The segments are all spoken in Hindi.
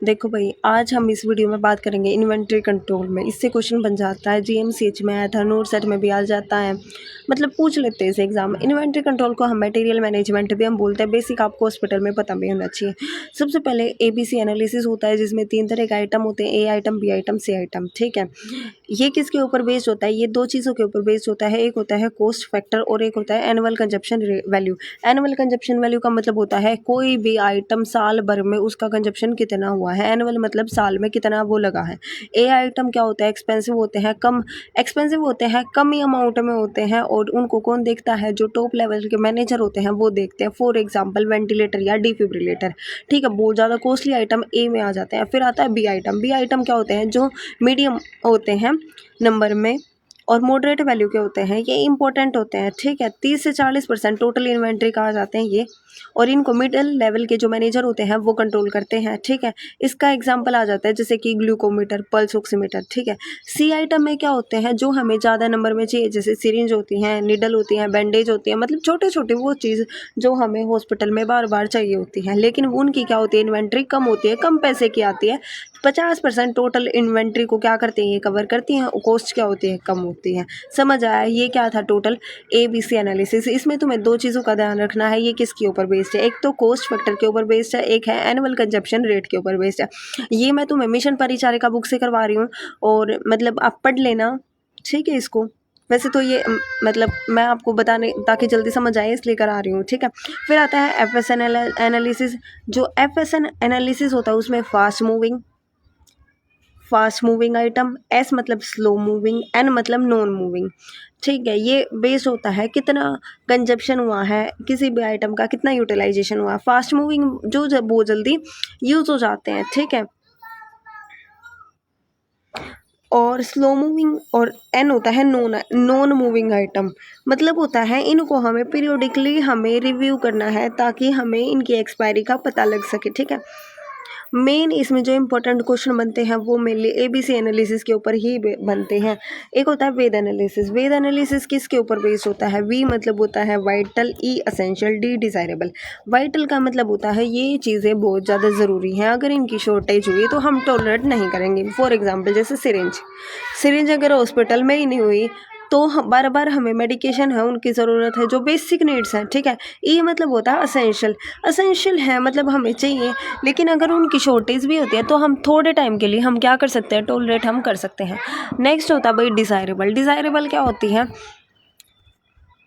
देखो भाई, आज हम इस वीडियो में बात करेंगे इन्वेंट्री कंट्रोल में। इससे क्वेश्चन बन जाता है, जीएमसीएच में आया था, नोट सेट में भी आ जाता है, मतलब पूछ लेते हैं इसे एग्जाम। इन्वेंट्री कंट्रोल को हम मटेरियल मैनेजमेंट भी हम बोलते हैं। बेसिक आपको हॉस्पिटल में पता भी होना चाहिए। सबसे पहले एबीसी एनालिसिस होता है, जिसमें 3 तरह के आइटम होते हैं, ए आइटम, बी आइटम, सी आइटम। ठीक है, ये किसके ऊपर बेस्ड होता है? ये 2 चीज़ों के ऊपर बेस्ड होता है। एक होता है कॉस्ट फैक्टर और एक होता है annual consumption value. Annual consumption value का मतलब होता है कोई भी आइटम साल भर में उसका कंजप्शन कितना हुआ है। एनुअल मतलब साल में कितना वो लगा है। ए आइटम क्या होता है? एक्सपेंसिव होते हैं, कम एक्सपेंसिव होते हैं, कम ही अमाउंट में होते हैं, और उनको कौन देखता है? जो टॉप लेवल के मैनेजर होते हैं वो देखते हैं। फॉर एग्जाम्पल वेंटिलेटर या डिफिब्रिलेटर। ठीक है, बहुत ज़्यादा कॉस्टली आइटम ए में आ जाते हैं। फिर आता है बी आइटम। बी आइटम क्या होते हैं? जो मीडियम होते हैं नंबर में और मॉडरेट वैल्यू के होते हैं, ये इंपॉर्टेंट होते हैं। ठीक है, 30 से 40% टोटल इन्वेंट्री कहा जाते हैं ये, और इनको मिडिल लेवल के जो मैनेजर होते हैं वो कंट्रोल करते हैं। ठीक है, इसका एग्जांपल आ जाता है जैसे कि ग्लूकोमीटर, पल्स ऑक्सीमीटर। ठीक है, सी आइटम में क्या होते हैं? जो हमें ज़्यादा नंबर में चाहिए, जैसे सिरिंज होती हैं, निडल होती हैं, बैंडेज होती है, मतलब छोटे छोटे वो चीज़ जो हमें हॉस्पिटल में बार बार चाहिए होती है, लेकिन उनकी क्या होती है? इन्वेंट्री कम होती है, कम पैसे की आती है। 50% टोटल इन्वेंट्री को क्या करती हैं? ये कवर करती हैं। कॉस्ट क्या होती है? कम होती है। समझ आया? ये क्या था टोटल एबीसी एनालिसिस। इसमें तुम्हें 2 चीज़ों का ध्यान रखना है, ये किसके ऊपर बेस्ड है? एक तो कॉस्ट फैक्टर के ऊपर बेस्ड है, एक है एनुअल कंजप्शन रेट के ऊपर बेस्ड है। ये मैं तुम्हें मिशन परिचारिका बुक से करवा रही हूँ, और मतलब आप पढ़ लेना। ठीक है, इसको वैसे तो ये मतलब मैं आपको बताने ताकि जल्दी समझ आए इसलिए करा रही हूँ। ठीक है, फिर आता है एफएसएन एनालिसिस। जो एफएसएन एनालिसिस होता है उसमें फास्ट मूविंग आइटम, एस मतलब स्लो मूविंग, एन मतलब नॉन मूविंग। ठीक है, ये बेस्ड होता है कितना कंजप्शन हुआ है किसी भी आइटम का, कितना यूटिलाइजेशन हुआ है। फास्ट मूविंग जो बहुत जल्दी यूज हो जाते हैं। ठीक है, और स्लो मूविंग और एन होता है नॉन मूविंग आइटम। मतलब होता है इनको हमें पीरियोडिकली हमें रिव्यू करना है ताकि हमें इनकी एक्सपायरी का पता लग सके। ठीक है, मेन इसमें जो इंपॉर्टेंट क्वेश्चन बनते हैं वो मेनली एबीसी एनालिसिस के ऊपर ही बनते हैं। एक होता है वेद एनालिसिस। वेद एनालिसिस किसके ऊपर बेस्ड होता है? वी मतलब होता है वाइटल, ई असेंशियल, डी डिज़ायरेबल। वाइटल का मतलब होता है ये चीज़ें बहुत ज़्यादा ज़रूरी हैं, अगर इनकी शॉर्टेज हुई तो हम टॉलरेट नहीं करेंगे। फॉर एग्जाम्पल जैसे सिरिंज अगर हॉस्पिटल में ही नहीं हुई तो बार बार हमें मेडिकेशन है उनकी ज़रूरत है, जो बेसिक नीड्स हैं। ठीक है, ये मतलब होता है असेंशियल है, मतलब हमें चाहिए, लेकिन अगर उनकी शॉर्टेज भी होती है तो हम थोड़े टाइम के लिए हम क्या कर सकते हैं? टॉलरेट हम कर सकते हैं। नेक्स्ट होता है भाई डिज़ायरेबल। डिज़ायरेबल क्या होती है?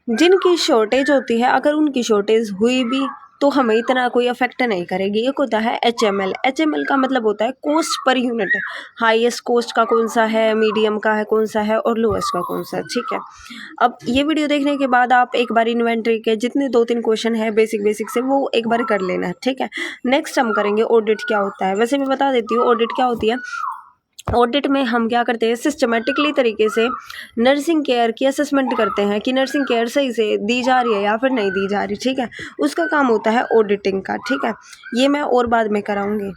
जिनकी शॉर्टेज होती है, अगर उनकी शॉर्टेज हुई भी तो हमें इतना कोई अफेक्ट नहीं करेगी। एक होता है एचएमएल। एचएमएल का मतलब होता है cost per unit. Highest cost का कौन सा है, मीडियम का है कौन सा है, और लोएस्ट का कौन सा है। ठीक है, अब ये वीडियो देखने के बाद आप एक बार इन्वेंट्री के जितने 2-3 क्वेश्चन है बेसिक से वो एक बार कर लेना। ठीक है, नेक्स्ट हम करेंगे ऑडिट क्या होता है। वैसे मैं बता देती हूँ ऑडिट क्या होती है। ऑडिट में हम क्या करते हैं? सिस्टमेटिकली तरीके से नर्सिंग केयर की असेसमेंट करते हैं कि नर्सिंग केयर सही से दी जा रही है या फिर नहीं दी जा रही। ठीक है, उसका काम होता है ऑडिटिंग का। ठीक है, ये मैं और बाद में कराऊंगी।